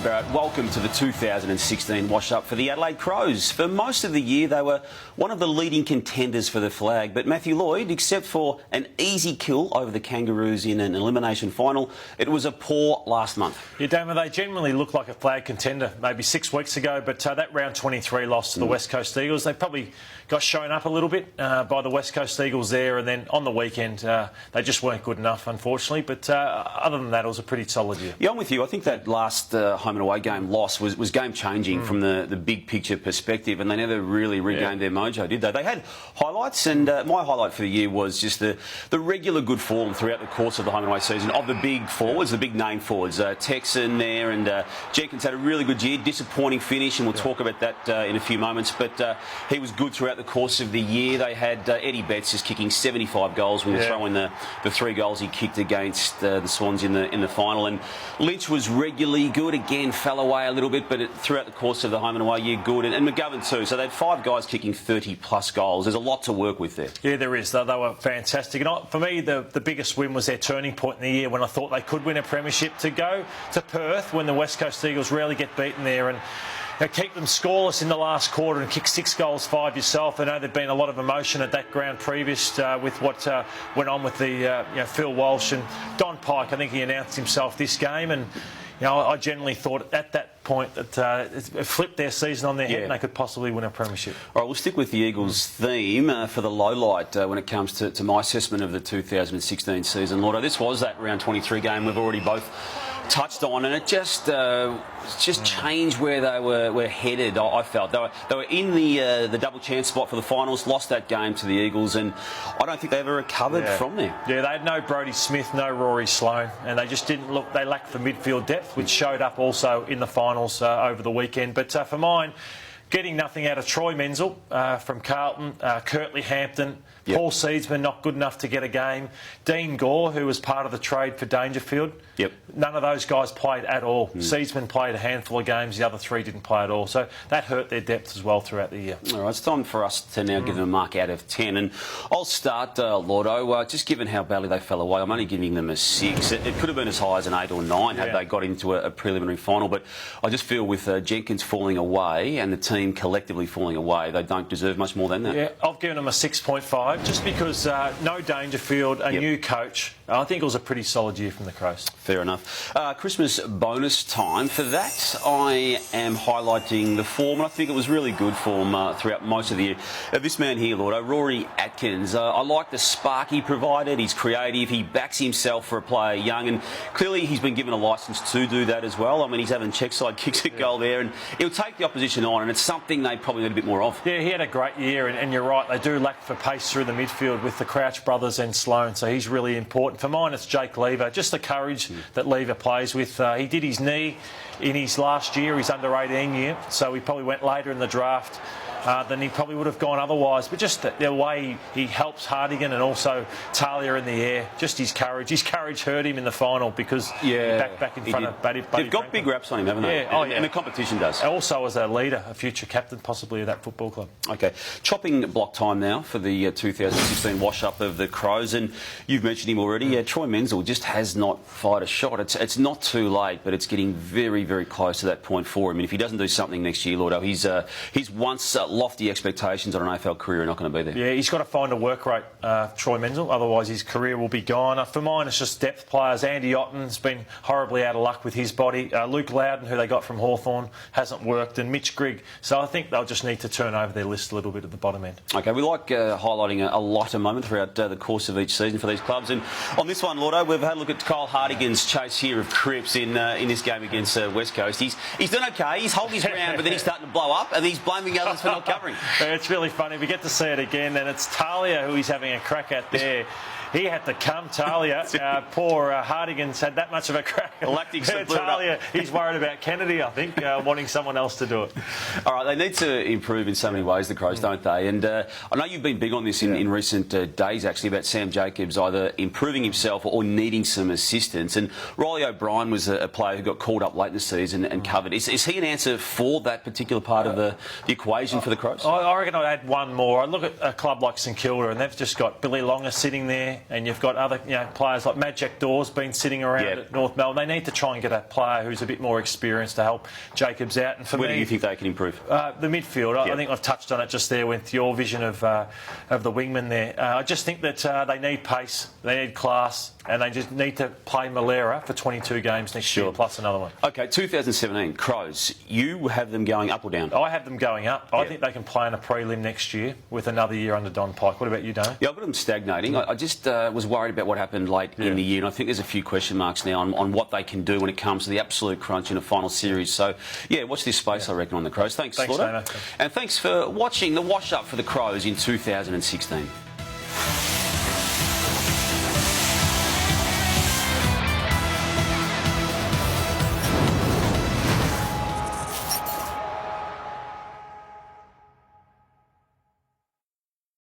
Barrett. Welcome to the 2016 wash-up for the Adelaide Crows. For most of the year, they were one of the leading contenders for the flag. But Matthew Lloyd, except for an easy kill over the Kangaroos in an elimination final, it was a poor last month. Yeah, Damon, they genuinely looked like a flag contender maybe 6 weeks ago, but that round 23 loss to the West Coast Eagles, they probably got shown up a little bit by the West Coast Eagles there, and then on the weekend they just weren't good enough, unfortunately. But other than that, it was a pretty solid year. Yeah, I'm with you. I think that last home and away game loss was game-changing from the big picture perspective, and they never really regained their mojo, did they? They had highlights, and my highlight for the year was just the regular good form throughout the course of the home and away season of the big forwards, the big name forwards. Texan there, and Jenkins had a really good year, disappointing finish, and we'll talk about that in a few moments, but he was good throughout the course of the year. They had Eddie Betts just kicking 75 goals when you throw in the 3 goals he kicked against the Swans in the final, and Lynch was regularly good, again fell away a little bit, but throughout the course of the home and away year, good, and McGovern too. So they had 5 guys kicking 30 plus goals. There's a lot to work with there. Yeah, there is. They were fantastic, and for me the biggest win was their turning point in the year when I thought they could win a premiership, to go to Perth when the West Coast Eagles rarely get beaten there, and keep them scoreless in the last quarter and kick 6 goals, 5 yourself. I know there'd been a lot of emotion at that ground previous with what went on with the Phil Walsh and Don Pike. I think he announced himself this game, and I generally thought at that point that it flipped their season on their head and they could possibly win a premiership. All right, we'll stick with the Eagles theme for the low light when it comes to my assessment of the 2016 season. Lordo, this was that round 23 game we've already both touched on, and it just changed where they were headed. I felt they were in the double chance spot for the finals, lost that game to the Eagles, and I don't think they ever recovered from there. Yeah, they had no Brodie Smith, no Rory Sloane, and they just didn't look. They lacked the midfield depth, which showed up also in the finals over the weekend. But for mine, getting nothing out of Troy Menzel from Carlton, Curtly Hampton. Paul Seedsman, not good enough to get a game. Dean Gore, who was part of the trade for Dangerfield. None of those guys played at all. Seedsman played a handful of games, the other 3 didn't play at all. So that hurt their depth as well throughout the year. All right, it's time for us to now give them a mark out of 10. And I'll start, Lordo, just given how badly they fell away, I'm only giving them a 6. It could have been as high as an 8 or 9 had they got into a preliminary final. But I just feel with Jenkins falling away and the team collectively falling away, they don't deserve much more than that. Yeah, I've given them a 6.5. Just because no Dangerfield, a new coach. I think it was a pretty solid year from the Crows. Fair enough. Christmas bonus time. For that, I am highlighting the form, and I think it was really good form throughout most of the year. This man here, Lordo, Rory Atkins, I like the spark he provided. He's creative. He backs himself for a player young, and clearly he's been given a licence to do that as well. I mean, he's having check side kicks at goal there, and he'll take the opposition on, and it's something they probably need a bit more of. Yeah, he had a great year, and you're right, they do lack for pace through the midfield with the Crouch brothers and Sloane, so he's really important. For mine, it's Jake Lever, just the courage that Lever plays with. He did his knee in his last year, his under-18 year, so he probably went later in the draft than he probably would have gone otherwise. But just the way he helps Hardigan and also Talia in the air, just his courage. His courage hurt him in the final because back in front of Buddy. They've got big raps on him, haven't they? And the competition does. Also as a leader, a future captain possibly of that football club. Okay, chopping block time now for the 2016 wash-up of the Crows, and you've mentioned him already. Troy Menzel just has not fired a shot. It's not too late, but it's getting very, very close to that point for him. And if he doesn't do something next year, Lordo, he's once lofty expectations on an AFL career are not going to be there. Yeah, he's got to find a work rate, Troy Menzel, otherwise his career will be gone. For mine, it's just depth players. Andy Otten's been horribly out of luck with his body. Luke Loudon, who they got from Hawthorn, hasn't worked, and Mitch Grigg. So I think they'll just need to turn over their list a little bit at the bottom end. Okay, we like highlighting a lighter moment throughout the course of each season for these clubs, and on this one, Lordo, we've had a look at Kyle Hardigan's chase here of Cripps in this game against West Coast. He's doing okay, he's holding his ground, but then he's starting to blow up, and he's blaming others for not covering. It's really funny. We get to see it again, and it's Talia who he's having a crack at there. He had to come, Talia. Poor Hardigan's had that much of a crack. Talia, he's worried about Kennedy, I think, wanting someone else to do it. All right, they need to improve in so many ways, the Crows, don't they? And I know you've been big on this in recent days, actually, about Sam Jacobs either improving himself or needing some assistance. And Riley O'Brien was a player who got called up late in the season and covered. Is he an answer for that particular part of the equation for the Crows? I reckon I'd add one more. I look at a club like St Kilda, and they've just got Billy Longer sitting there, and you've got other players like Matt Jack Dawes been sitting around at North Melbourne. They need to try and get a player who's a bit more experienced to help Jacobs out. And for Where me, do you think they can improve? The midfield. I think I've touched on it just there with your vision of the wingman there. I just think that they need pace, they need class, and they just need to play Malera for 22 games next year, plus another one. OK, 2017, Crows. You have them going up or down? I have them going up. I think they can play in a prelim next year with another year under Don Pike. What about you, Dano? Yeah, I've got them stagnating. I just was worried about what happened late in the year, and I think there's a few question marks now on what they can do when it comes to the absolute crunch in a final series. So, yeah, watch this space, I reckon, on the Crows. Thanks, Slaughter. Dano. And thanks for watching the wash-up for the Crows in 2016.